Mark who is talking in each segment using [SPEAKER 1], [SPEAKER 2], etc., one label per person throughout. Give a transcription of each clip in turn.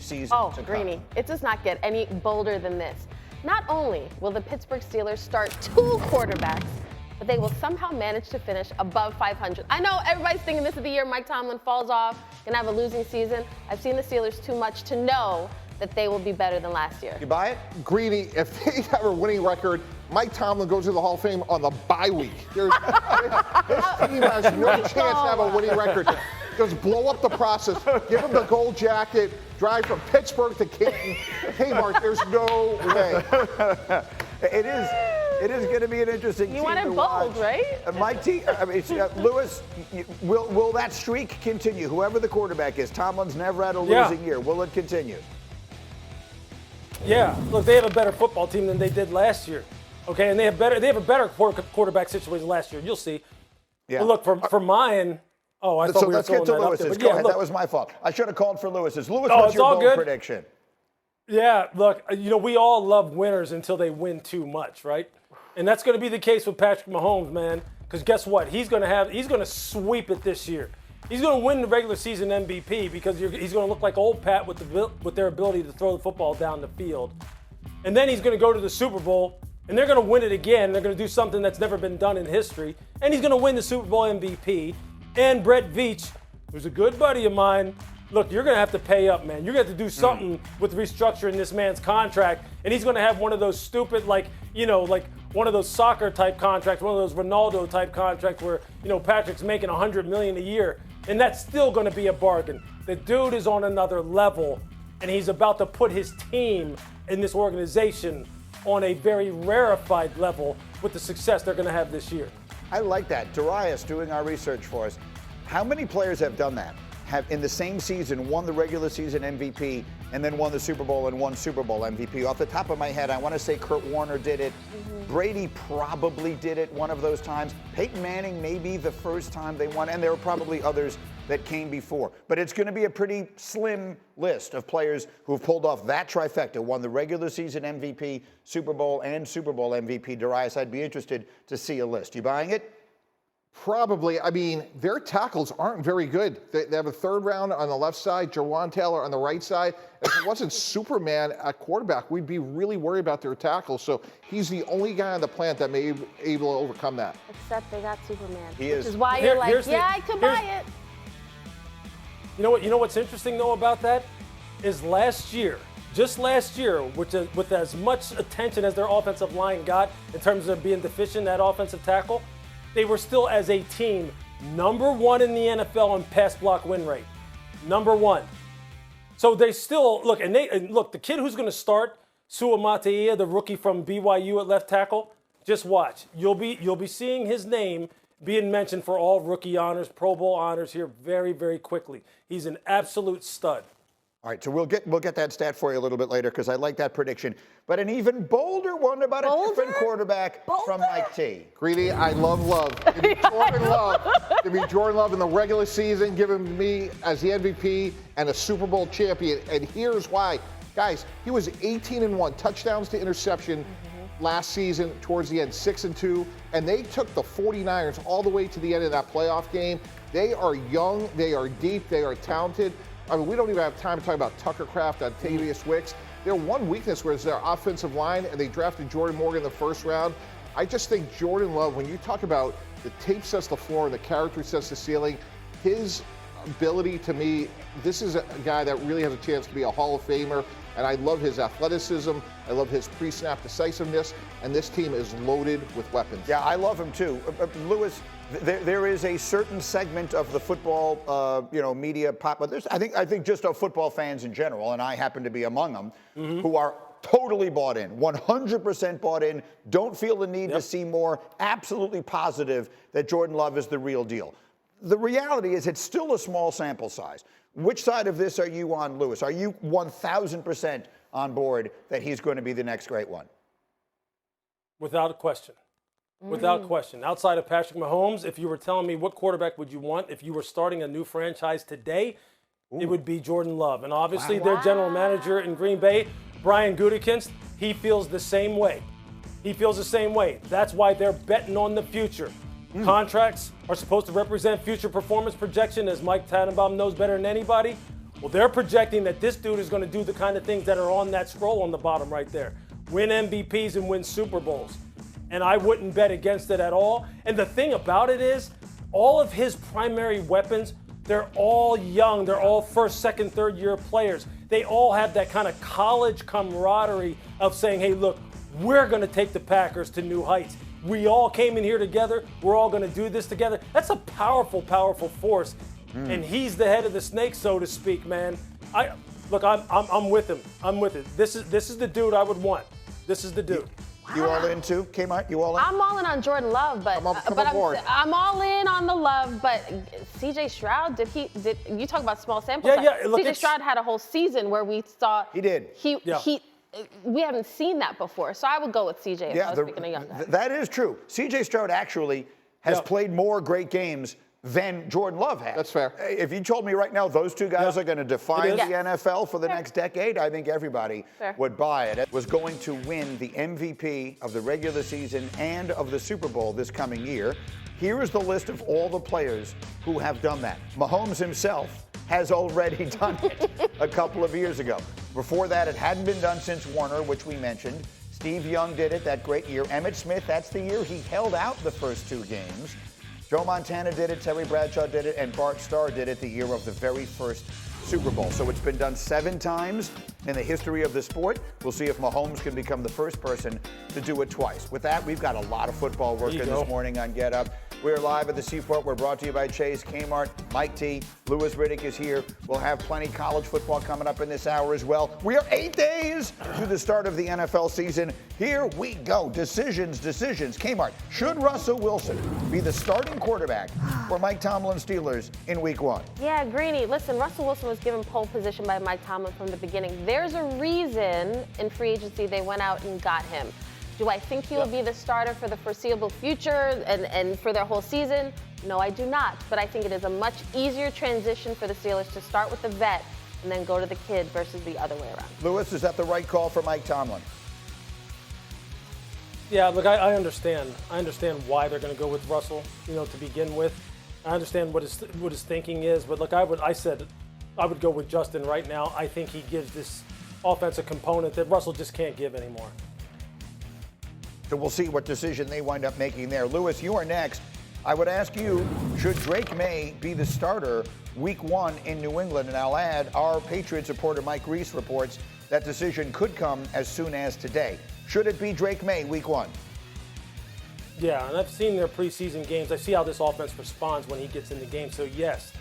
[SPEAKER 1] season
[SPEAKER 2] Oh,
[SPEAKER 1] to come.
[SPEAKER 2] Greeny, it does not get any bolder than this. Not only will the Pittsburgh Steelers start 2 quarterbacks, but they will somehow manage to finish above 500. I know everybody's thinking this is the year Mike Tomlin falls off, gonna have a losing season. I've seen the Steelers too much to know that they will be better than last year.
[SPEAKER 1] You buy it?
[SPEAKER 3] Greeny, if they have a winning record, Mike Tomlin goes to the Hall of Fame on the bye week. His team has no chance to have a winning record. Just blow up the process, give him the gold jacket, drive from Pittsburgh to Canton. Kmart, there's no way.
[SPEAKER 1] It is going to be an interesting
[SPEAKER 2] You
[SPEAKER 1] team
[SPEAKER 2] want it
[SPEAKER 1] to
[SPEAKER 2] bold,
[SPEAKER 1] watch.
[SPEAKER 2] right?
[SPEAKER 1] Mike T, Lewis, will that streak continue? Whoever the quarterback is, Tomlin's never had a losing year. Will it continue?
[SPEAKER 4] Yeah, look, they have a better football team than they did last year. Okay, and they have a better quarterback situation last year. You'll see.
[SPEAKER 1] Yeah.
[SPEAKER 4] But look, for mine, I thought we were
[SPEAKER 1] let's get to
[SPEAKER 4] throwing that up there.
[SPEAKER 1] Lewis's.
[SPEAKER 4] But
[SPEAKER 1] Go
[SPEAKER 4] yeah,
[SPEAKER 1] ahead.
[SPEAKER 4] look,
[SPEAKER 1] That was my fault. I should have called for Lewis's. Lewis,
[SPEAKER 4] Oh,
[SPEAKER 1] what's
[SPEAKER 4] it's
[SPEAKER 1] your
[SPEAKER 4] all
[SPEAKER 1] bold
[SPEAKER 4] good.
[SPEAKER 1] prediction?
[SPEAKER 4] Yeah, look, we all love winners until they win too much, right? And that's going to be the case with Patrick Mahomes, man. Because guess what? He's going to sweep it this year. He's going to win the regular season MVP because he's going to look like old Pat with their ability to throw the football down the field. And then he's going to go to the Super Bowl, and they're going to win it again. They're going to do something that's never been done in history. And he's going to win the Super Bowl MVP. And Brett Veach, who's a good buddy of mine, look, you're going to have to pay up, man. You're going to have to do something with restructuring this man's contract. And he's going to have one of those stupid, like one of those soccer type contracts, one of those Ronaldo type contracts where, Patrick's making $100 million a year. And that's still going to be a bargain. The dude is on another level, and he's about to put his team in this organization on a very rarefied level with the success they're going to have this year.
[SPEAKER 1] I like that. Darius doing our research for us. How many players have done that? Have in the same season won the regular season MVP and then won the Super Bowl and won Super Bowl MVP? Off the top of my head, I want to say Kurt Warner did it. Brady probably did it one of those times. Peyton Manning maybe the first time they won, and there were probably others that came before. But it's going to be a pretty slim list of players who have pulled off that trifecta, won the regular season MVP, Super Bowl, and Super Bowl MVP. Darius, I'd be interested to see a list. You buying it?
[SPEAKER 3] Probably. I mean, their tackles aren't very good. They have a third round on the left side, Jawan Taylor on the right side. If it wasn't Superman at quarterback, we'd be really worried about their tackles. So he's the only guy on the planet that may be able to overcome that.
[SPEAKER 2] Except they got Superman.
[SPEAKER 1] He
[SPEAKER 2] which
[SPEAKER 1] is.
[SPEAKER 2] is why you're like, I could buy it.
[SPEAKER 4] You know what's interesting though about that is just last year, with as much attention as their offensive line got in terms of being deficient at offensive tackle, they were still as a team #1 in the NFL in pass block win rate. #1. So they still look, and the kid who's going to start, Sua Matea, the rookie from BYU at left tackle. Just watch. You'll be seeing his name being mentioned for all rookie honors, Pro Bowl honors here very, very quickly. He's an absolute stud.
[SPEAKER 1] All right, so we'll get that stat for you a little bit later because I like that prediction. But an even bolder one about a different quarterback from Mike T.
[SPEAKER 3] Greedy, I love. Give me Jordan Love. Give me Jordan Love in the regular season, giving me as the MVP and a Super Bowl champion. And here's why. Guys, he was 18-1, touchdowns to interception last season towards the end, 6-2. And they took the 49ers all the way to the end of that playoff game. They are young, they are deep, they are talented. I mean, we don't even have time to talk about Tucker Kraft, Octavius Wicks. Their one weakness was their offensive line, and they drafted Jordan Morgan in the first round. I just think Jordan Love, when you talk about the tape sets the floor and the character sets the ceiling, his ability to me, this is a guy that really has a chance to be a Hall of Famer, and I love his athleticism. I love his pre-snap decisiveness, and this team is loaded with weapons.
[SPEAKER 1] Yeah, I love him too. Lewis, there is a certain segment of the football, media pop. But I think just of football fans in general, and I happen to be among them, who are totally bought in, 100% bought in. Don't feel the need to see more. Absolutely positive that Jordan Love is the real deal. The reality is, it's still a small sample size. Which side of this are you on, Lewis? Are you 1,000% on board that he's going to be the next great one?
[SPEAKER 4] Without a question. Without question. Outside of Patrick Mahomes, if you were telling me what quarterback would you want if you were starting a new franchise today, it would be Jordan Love. And obviously their general manager in Green Bay, Brian Gutekunst, he feels the same way. He feels the same way. That's why they're betting on the future. Contracts are supposed to represent future performance projection, as Mike Tannenbaum knows better than anybody. Well, they're projecting that this dude is going to do the kind of things that are on that scroll on the bottom right there. Win MVPs and win Super Bowls. And I wouldn't bet against it at all. And the thing about it is, all of his primary weapons, they're all young. They're all first, second, third year players. They all have that kind of college camaraderie of saying, hey, look, we're going to take the Packers to new heights. We all came in here together. We're all going to do this together. That's a powerful, powerful force. And he's the head of the snake, so to speak, man. Look, I'm with him. I'm with it. This is the dude I would want. This is the dude.
[SPEAKER 1] You all in too, Kmart? You all in?
[SPEAKER 2] I'm all in on Jordan Love, but I'm all in on the Love. But C.J. Stroud, did you talk about small sample size?
[SPEAKER 4] Yeah. Look,
[SPEAKER 2] C.J. Stroud had a whole season where we saw
[SPEAKER 1] he did.
[SPEAKER 2] We haven't seen that before, so I would go with C.J. if I was picking a young guy.
[SPEAKER 1] That is true. C.J. Stroud actually has played more great games than Jordan Love has.
[SPEAKER 3] That's fair.
[SPEAKER 1] If you told me right now those two guys are going to define the NFL for the next decade, I think everybody would buy it. It was going to win the MVP of the regular season and of the Super Bowl this coming year. Here is the list of all the players who have done that. Mahomes himself has already done it a couple of years ago. Before that, it hadn't been done since Warner, which we mentioned. Steve Young did it that great year. Emmitt Smith, that's the year he held out the first two games. Joe Montana did it, Terry Bradshaw did it, and Bart Starr did it the year of the very first Super Bowl. So it's been done 7 times in the history of the sport. We'll see if Mahomes can become the first person to do it twice. With that, we've got a lot of football working this morning on Get Up. We're live at the Seaport. We're brought to you by Chase, Kmart, Mike T. Louis Riddick is here. We'll have plenty college football coming up in this hour as well. We are 8 days to the start of the NFL season. Here we go. Decisions. Kmart, should Russell Wilson be the starting quarterback for Mike Tomlin's Steelers in Week 1?
[SPEAKER 2] Yeah, Greeny, listen, Russell Wilson was given pole position by Mike Tomlin from the beginning. There's a reason in free agency they went out and got him. Do I think he will be the starter for the foreseeable future and for their whole season? No, I do not. But I think it is a much easier transition for the Steelers to start with the vet and then go to the kid versus the other way around.
[SPEAKER 1] Lewis, is that the right call for Mike Tomlin?
[SPEAKER 4] Yeah, look, I understand. I understand why they're going to go with Russell, to begin with. I understand what his thinking is. But look, I would go with Justin right now. I think he gives this offensive component that Russell just can't give anymore.
[SPEAKER 1] So we'll see what decision they wind up making there. Lewis, you are next. I would ask you, should Drake Maye be the starter Week 1 in New England? And I'll add, our Patriots reporter Mike Reese reports that decision could come as soon as today. Should it be Drake Maye Week 1?
[SPEAKER 4] Yeah, and I've seen their preseason games. I see how this offense responds when he gets in the game. So, yes,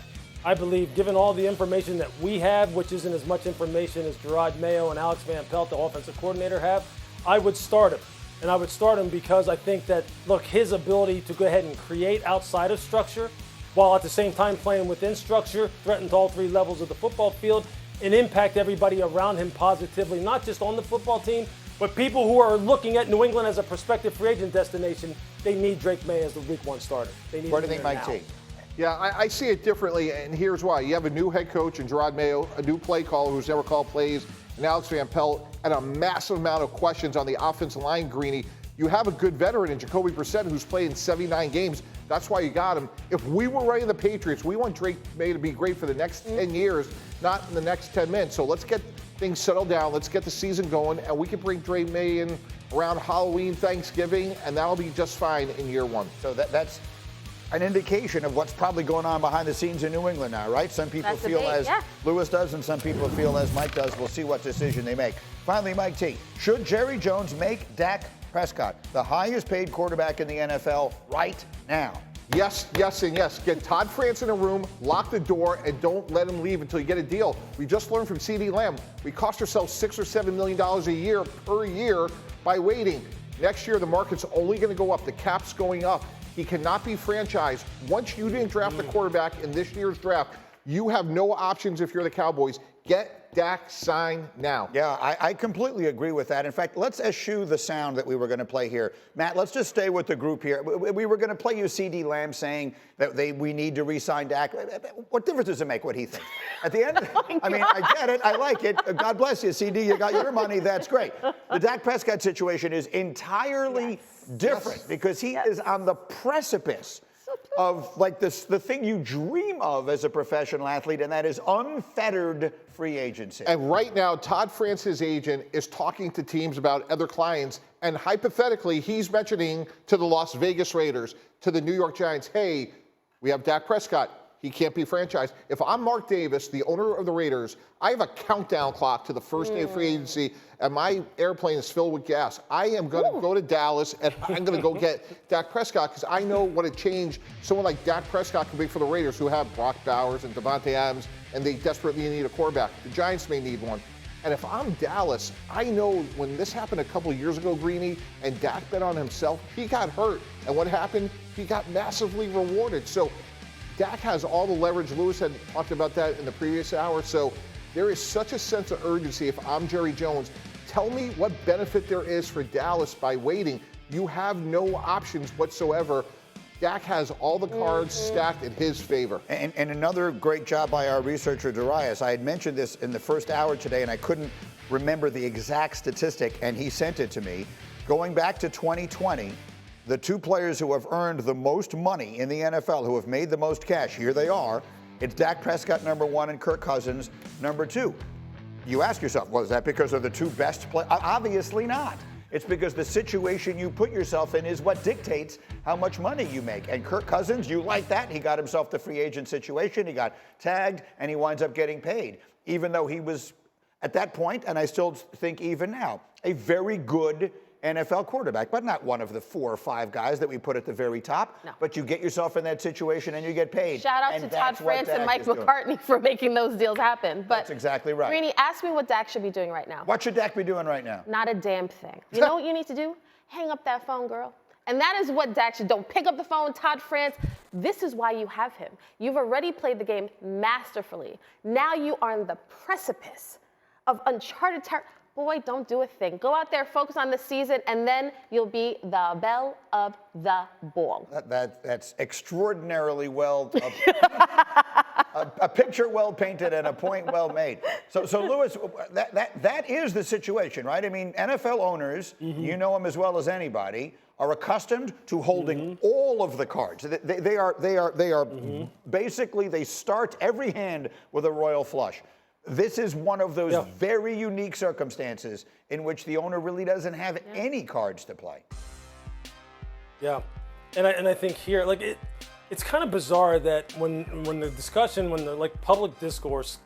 [SPEAKER 4] I believe, given all the information that we have, which isn't as much information as Gerard Mayo and Alex Van Pelt, the offensive coordinator, have, I would start him. And I would start him because I think that, look, his ability to go ahead and create outside of structure while at the same time playing within structure, threatens all 3 levels of the football field, and impact everybody around him positively, not just on the football team, but people who are looking at New England as a prospective free agent destination. They need Drake Maye as the Week 1 starter. They need
[SPEAKER 1] what do you think, Mike T?
[SPEAKER 3] Yeah, I see it differently, and here's why. You have a new head coach in Gerard Mayo, a new play caller who's never called plays, and Alex Van Pelt, and a massive amount of questions on the offensive line, Greeny. You have a good veteran in Jacoby Brissett who's played in 79 games. That's why you got him. If we were running the Patriots, we want Drake Maye to be great for the next 10 years, not in the next 10 minutes. So let's get things settled down. Let's get the season going, and we can bring Drake Maye in around Halloween, Thanksgiving, and that'll be just fine in year 1.
[SPEAKER 1] So that's an indication of what's probably going on behind the scenes in New England now, right? Some people feel as Lewis does, and some people feel as Mike does. We'll see what decision they make. Finally, Mike T, should Jerry Jones make Dak Prescott the highest paid quarterback in the NFL right now?
[SPEAKER 3] Yes, and yes. Get Todd France in a room, lock the door, and don't let him leave until you get a deal. We just learned from CeeDee Lamb, we cost ourselves $6 or $7 million a year per year by waiting. Next year, the market's only going to go up. The cap's going up. He cannot be franchised. Once you didn't draft the quarterback in this year's draft, you have no options if you're the Cowboys. Get Dak signed now.
[SPEAKER 1] Yeah, I completely agree with that. In fact, let's eschew the sound that we were going to play here. Matt, let's just stay with the group here. We were going to play you CeeDee Lamb saying that we need to re-sign Dak. What difference does it make what he thinks? At the end, I mean, I get it. I like it. God bless you, CD. You got your money. That's great. The Dak Prescott situation is entirely different because he is on the precipice of like this, the thing you dream of as a professional athlete, and that is unfettered free agency.
[SPEAKER 3] And right now, Todd France's agent is talking to teams about other clients, and hypothetically, he's mentioning to the Las Vegas Raiders, to the New York Giants, hey, we have Dak Prescott. He can't be franchised. If I'm Mark Davis, the owner of the Raiders, I have a countdown clock to the first day of free agency, and my airplane is filled with gas. I am going to go to Dallas, and I'm going to go get Dak Prescott because I know what a change someone like Dak Prescott can be for the Raiders, who have Brock Bowers and Devontae Adams, and they desperately need a quarterback. The Giants may need one. And if I'm Dallas, I know when this happened a couple of years ago, Greeny, and Dak bet on himself, he got hurt. And what happened? He got massively rewarded. So Dak has all the leverage. Lewis had talked about that in the previous hour. So there is such a sense of urgency. If I'm Jerry Jones, tell me what benefit there is for Dallas by waiting. You have no options whatsoever. Dak has all the cards stacked in his favor.
[SPEAKER 1] And another great job by our researcher, Darius. I had mentioned this in the first hour today, and I couldn't remember the exact statistic, and he sent it to me. Going back to 2020, the two players who have earned the most money in the NFL, who have made the most cash, here they are. It's Dak Prescott, number one, and Kirk Cousins, number two. You ask yourself, well, is that because they're the two best players? Obviously not. It's because the situation you put yourself in is what dictates how much money you make. And Kirk Cousins, you like that. He got himself the free agent situation. He got tagged, and he winds up getting paid, even though he was, at that point, and I still think even now, a very good NFL quarterback, but not one of the 4 or 5 guys that we put at the very top.
[SPEAKER 2] No.
[SPEAKER 1] But you get yourself in that situation and you get paid.
[SPEAKER 2] Shout out to Todd France and Mike McCartney for making those deals happen. But
[SPEAKER 1] that's exactly right.
[SPEAKER 2] Greeny, ask me what Dak should be doing right now.
[SPEAKER 1] What should Dak be doing right now?
[SPEAKER 2] Not a damn thing. You know what you need to do? Hang up that phone, girl. And that is what Dak should do. Don't pick up the phone, Todd France. This is why you have him. You've already played the game masterfully. Now you are on the precipice of uncharted territory. Boy, don't do a thing. Go out there, focus on the season, and then you'll be the belle of the ball.
[SPEAKER 1] That's extraordinarily well, a picture well painted and a point well made. So Lewis, that is the situation, right? I mean, NFL owners, you know them as well as anybody, are accustomed to holding all of the cards. They are basically, they start every hand with a royal flush. This is one of those very unique circumstances in which the owner really doesn't have any cards to play. Yeah,
[SPEAKER 4] and I think here, like it's kind of bizarre that when the discussion, when the like public discourse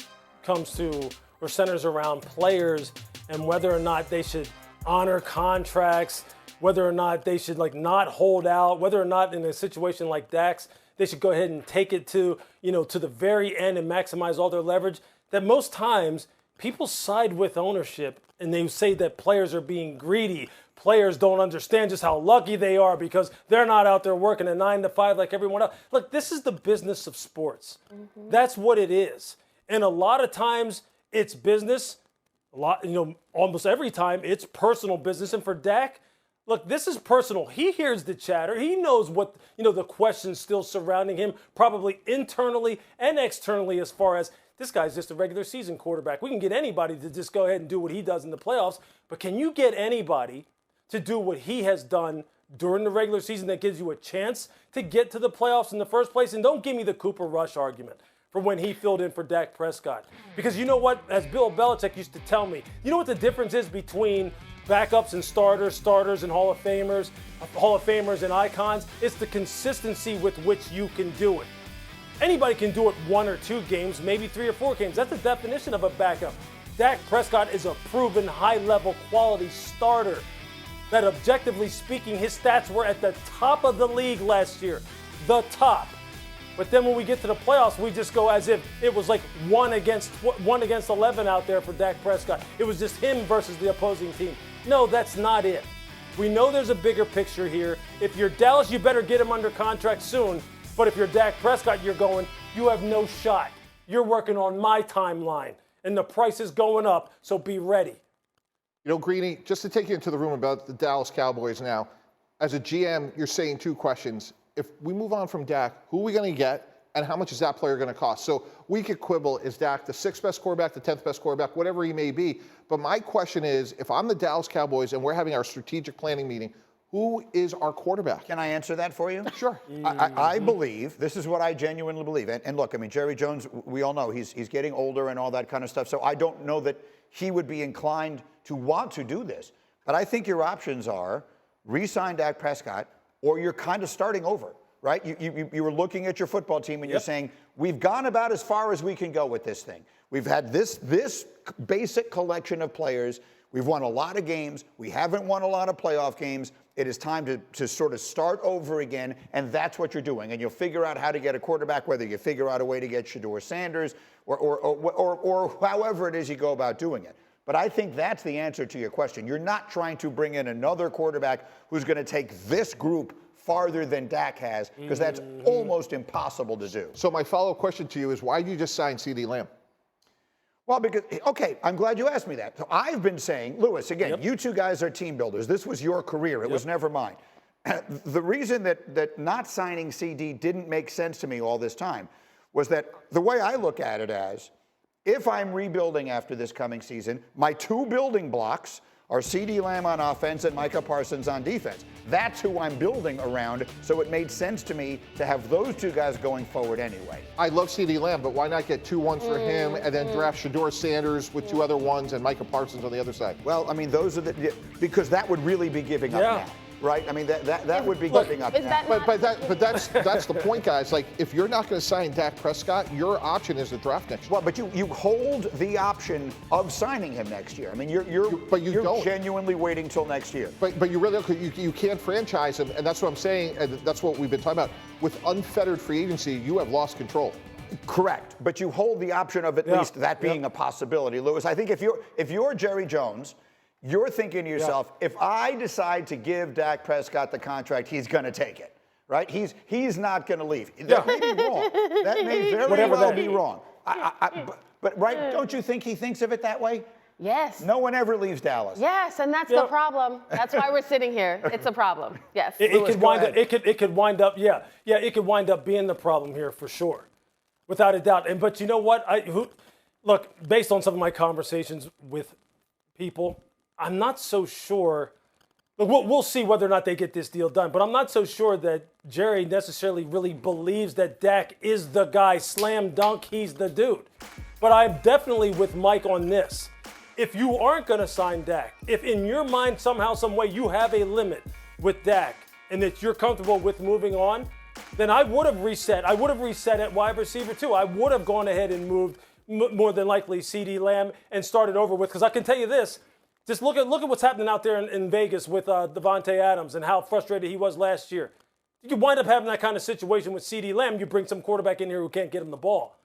[SPEAKER 4] comes to or centers around players and whether or not they should honor contracts, whether or not they should like not hold out, whether or not in a situation like Dak's they should go ahead and take it to to the very end and maximize all their leverage. That most times people side with ownership and they say that players are being greedy. Players don't understand just how lucky they are because they're not out there working a 9 to 5 like everyone else. Look, this is the business of sports. That's what it is. And a lot of times it's business. Almost every time it's personal business. And for Dak, look, this is personal. He hears the chatter. He knows what, the questions still surrounding him, probably internally and externally as far as, this guy's just a regular season quarterback. We can get anybody to just go ahead and do what he does in the playoffs, but can you get anybody to do what he has done during the regular season that gives you a chance to get to the playoffs in the first place? And don't give me the Cooper Rush argument for when he filled in for Dak Prescott. Because you know what, as Bill Belichick used to tell me, you know what the difference is between backups and starters and Hall of Famers and icons? It's the consistency with which you can do it. Anybody can do it 1 or 2 games, maybe 3 or 4 games. That's the definition of a backup. Dak Prescott is a proven high-level quality starter that, objectively speaking, his stats were at the top of the league last year. The top. But then when we get to the playoffs, we just go as if it was like 1 against 11 out there for Dak Prescott. It was just him versus the opposing team. No, that's not it. We know there's a bigger picture here. If you're Dallas, you better get him under contract soon. But if you're Dak Prescott, you have no shot. You're working on my timeline, and the price is going up, so be ready.
[SPEAKER 3] Greeny, just to take you into the room about the Dallas Cowboys now, as a GM, you're saying 2 questions. If we move on from Dak, who are we going to get, and how much is that player going to cost? So we could quibble, is Dak the 6th best quarterback, the 10th best quarterback, whatever he may be. But my question is, if I'm the Dallas Cowboys and we're having our strategic planning meeting, Who is our quarterback?
[SPEAKER 1] Can I answer that for you?
[SPEAKER 3] Sure.
[SPEAKER 1] I believe, this is what I genuinely believe. And look, I mean, Jerry Jones, we all know he's getting older and all that kind of stuff. So I don't know that he would be inclined to want to do this. But I think your options are re-sign Dak Prescott, or you're kind of starting over, right? You were looking at your football team and you're saying, we've gone about as far as we can go with this thing. We've had this basic collection of players. We've won a lot of games. We haven't won a lot of playoff games. It is time to sort of start over again, and that's what you're doing. And you'll figure out how to get a quarterback, whether you figure out a way to get Shedeur Sanders or however it is you go about doing it. But I think that's the answer to your question. You're not trying to bring in another quarterback who's going to take this group farther than Dak has, because that's almost impossible to do.
[SPEAKER 3] So my follow-up question to you is, why did you just sign CeeDee Lamb?
[SPEAKER 1] Well, because, okay, I'm glad you asked me that. So I've been saying, Louis, again, you two guys are team builders. This was your career. It was never mine. The reason that not signing CD didn't make sense to me all this time was that the way I look at it as, if I'm rebuilding after this coming season, my two building blocks are CeeDee Lamb on offense and Micah Parsons on defense. That's who I'm building around, so it made sense to me to have those two guys going forward anyway.
[SPEAKER 3] I love CeeDee Lamb, but why not get 2-1 for him and then draft Shedeur Sanders with 2 other ones and Micah Parsons on the other side?
[SPEAKER 1] Well, I mean, those are because that would really be giving up now, right? I mean, that would be giving up now.
[SPEAKER 3] But that's the point, guys. Like, if you're not going to sign Dak Prescott, your option is to draft next year.
[SPEAKER 1] Well, but you hold the option of signing him next year. I mean, you're genuinely waiting till next year.
[SPEAKER 3] But you really you can't franchise him, and that's what I'm saying, and that's what we've been talking about. With unfettered free agency, you have lost control.
[SPEAKER 1] Correct, but you hold the option of at least that being a possibility, Louis. I think if you're Jerry Jones, you're thinking to yourself, if I decide to give Dak Prescott the contract, he's going to take it, right? He's not going to leave. That may be wrong. That may very well be wrong. But right, don't you think he thinks of it that way?
[SPEAKER 2] Yes.
[SPEAKER 1] No one ever leaves Dallas.
[SPEAKER 2] Yes, and that's the problem. That's why we're sitting here. It's a problem. Yes.
[SPEAKER 4] It could wind up being the problem here for sure, without a doubt. But you know what? Look, based on some of my conversations with people, I'm not so sure. We'll see whether or not they get this deal done, but I'm not so sure that Jerry necessarily really believes that Dak is the guy. Slam dunk, he's the dude. But I'm definitely with Mike on this. If you aren't going to sign Dak, if in your mind somehow, some way you have a limit with Dak and that you're comfortable with moving on, then I would have reset. I would have reset at wide receiver too. I would have gone ahead and moved more than likely CeeDee Lamb and started over with, because I can tell you this. Just look at what's happening out there in Vegas with Devontae Adams and how frustrated he was last year. You could wind up having that kind of situation with CeeDee Lamb. You bring some quarterback in here who can't get him the ball.